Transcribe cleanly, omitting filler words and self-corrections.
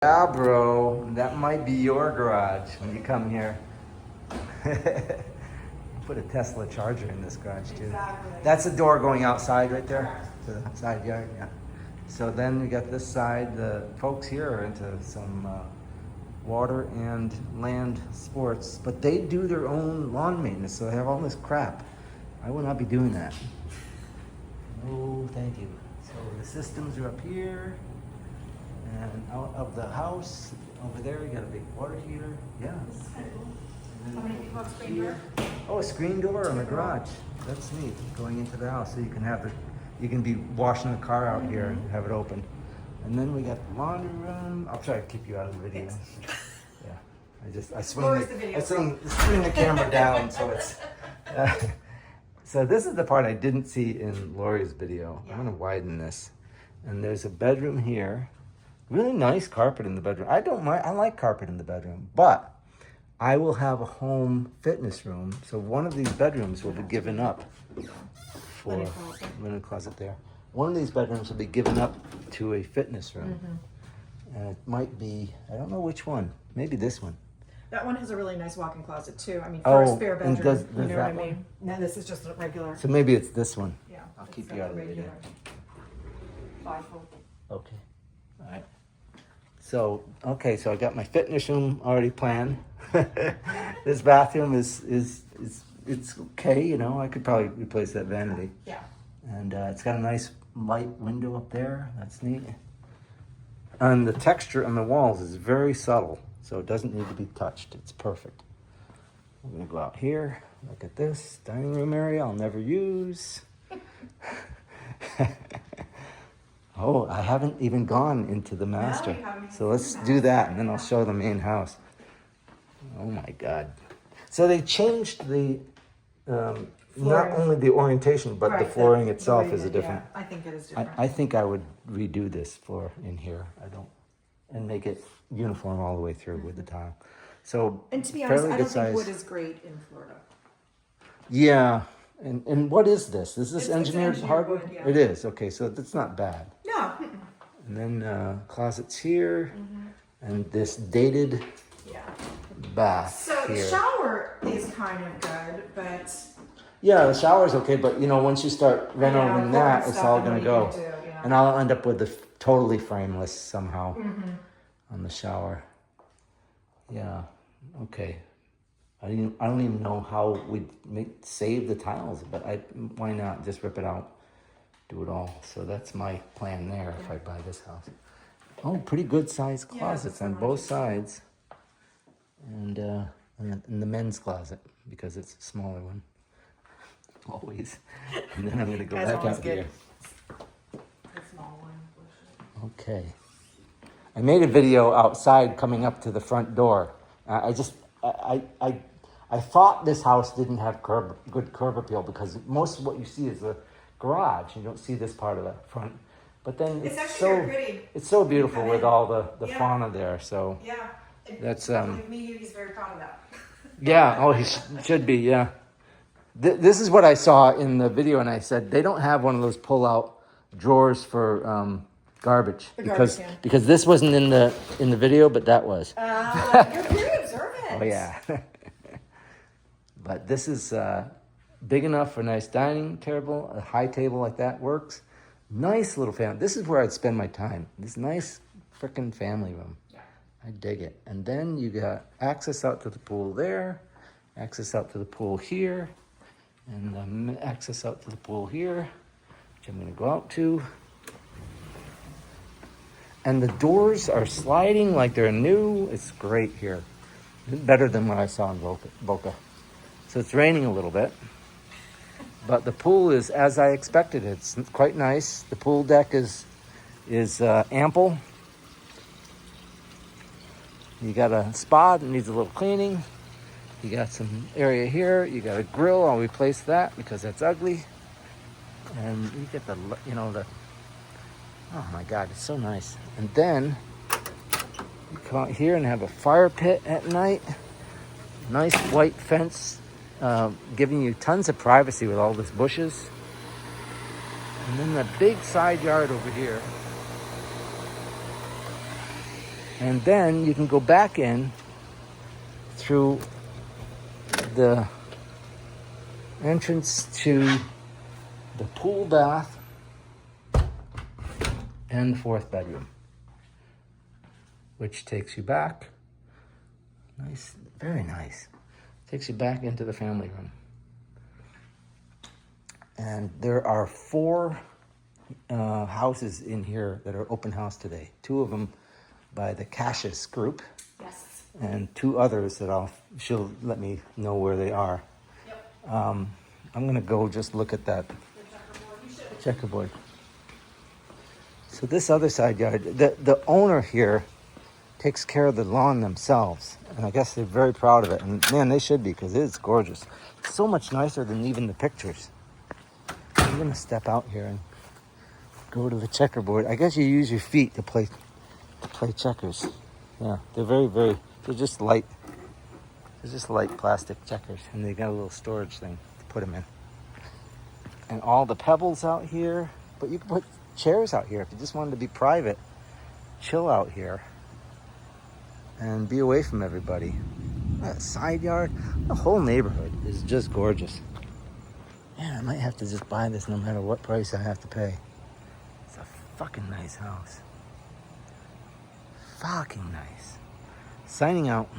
Yeah, bro, that might be your garage when you come here. Put a Tesla charger in this garage too. Exactly. That's the door going outside right there to the side yard. Yeah. So then we got this side. The folks here are into some water and land sports, but they do their own lawn maintenance, so they have all this crap. I will not be doing that. No, thank you. So the systems are up here. And out of the house, over there, we got a big water heater. Yeah. This is kind of cool. How many people have screen door? Oh, a screen door in the garage. That's neat. Going into the house, so you can have you can be washing the car out here and have it open. And then we got the laundry room. I'll try to keep you out of the video. Yeah. I swing the camera down so it's. So this is the part I didn't see in Lori's video. Yeah. I'm gonna widen this, and there's a bedroom here. Really nice carpet in the bedroom. I don't mind. I like carpet in the bedroom, but I will have a home fitness room. So one of these bedrooms will be given up for linen closet there. One of these bedrooms will be given up to a fitness room, and it might be. I don't know which one. Maybe this one. That one has a really nice walk-in closet too. I mean, for a spare bedroom. Does you know what I one? mean? No, this is just a regular. So maybe it's this one. Yeah. I'll keep you out of the video. 5-fold. Okay. All right. So, okay, so I got my fitness room already planned. This bathroom is it's okay, you know. I could probably replace that vanity. Yeah. And it's got a nice light window up there. That's neat. And the texture on the walls is very subtle, so it doesn't need to be touched. It's perfect. I'm gonna go out here. Look at this dining room area I'll never use. Oh, I haven't even gone into the master. So let's do that, and then I'll show the main house. Oh my God. So they changed the, not only the orientation, but the flooring itself is a different. Yeah, I think it is different. I think I would redo this floor in here. And make it uniform all the way through with the tile. So, and to be honest, I don't think size. wood is great in Florida. Yeah. And what is this? Is this engineered hardwood? Wood, yeah. It is. Okay, so it's not bad. No. And then closets here, and this dated bath So here. the shower is kind of good, but Yeah, the shower's okay, but you know, once you start renovating that, it's all gonna go. And I'll end up with the totally frameless somehow on the shower. Yeah, okay. I don't even know how we'd save the tiles, but why not just rip it out, do it all. So that's my plan there if I buy this house. Oh, pretty good sized closets on both sides, and in the men's closet because it's a smaller one. Always. And then I'm gonna go back out here. The small one. Okay. I made a video outside coming up to the front door. I thought this house didn't have good curb appeal because most of what you see is the garage. You don't see this part of the front. But then It's actually very pretty. It's so beautiful with all the fauna there. So Yeah. that's Like me, he's very proud of that. yeah. Oh, he should be. Yeah. This is what I saw in the video, and I said they don't have one of those pull-out drawers for garbage because this wasn't in the video, but that was. You're very observant. Oh yeah. But this is big enough for a nice dining table. A high table like that works. Nice little family. This is where I'd spend my time. This nice freaking family room. Yeah. I dig it. And then you got access out to the pool there, access out to the pool here, and access out to the pool here, which I'm going to go out to. And the doors are sliding like they're new. It's great here. Better than what I saw in Boca. So it's raining a little bit. But the pool is as I expected. It's quite nice. The pool deck is ample. You got a spot that needs a little cleaning. You got some area here. You got a grill. I'll replace that because that's ugly. And you get oh my God, it's so nice. And then you come out here and have a fire pit at night. Nice white fence, giving you tons of privacy with all these bushes. And then the big side yard over here. And then you can go back in through the entrance to the pool bath and the 4th bedroom, which takes you back. Nice, very nice. Takes you back into the family room. And there are 4 houses in here that are open house today. 2 of them by the Cassius group. Yes. And 2 others that she'll let me know where they are. Yep. I'm gonna go just look at that checkerboard. So this other side yard, the owner here takes care of the lawn themselves. And I guess they're very proud of it. And man, they should be, because it is gorgeous. It's so much nicer than even the pictures. I'm gonna step out here and go to the checkerboard. I guess you use your feet to play checkers. Yeah, they're they're just light. They're just light plastic checkers, and they got a little storage thing to put them in. And all the pebbles out here, but you can put chairs out here if you just wanted to be private. Chill out here and be away from everybody. That side yard, the whole neighborhood is just gorgeous. Man, I might have to just buy this no matter what price I have to pay. It's a fucking nice house. Fucking nice. Signing out.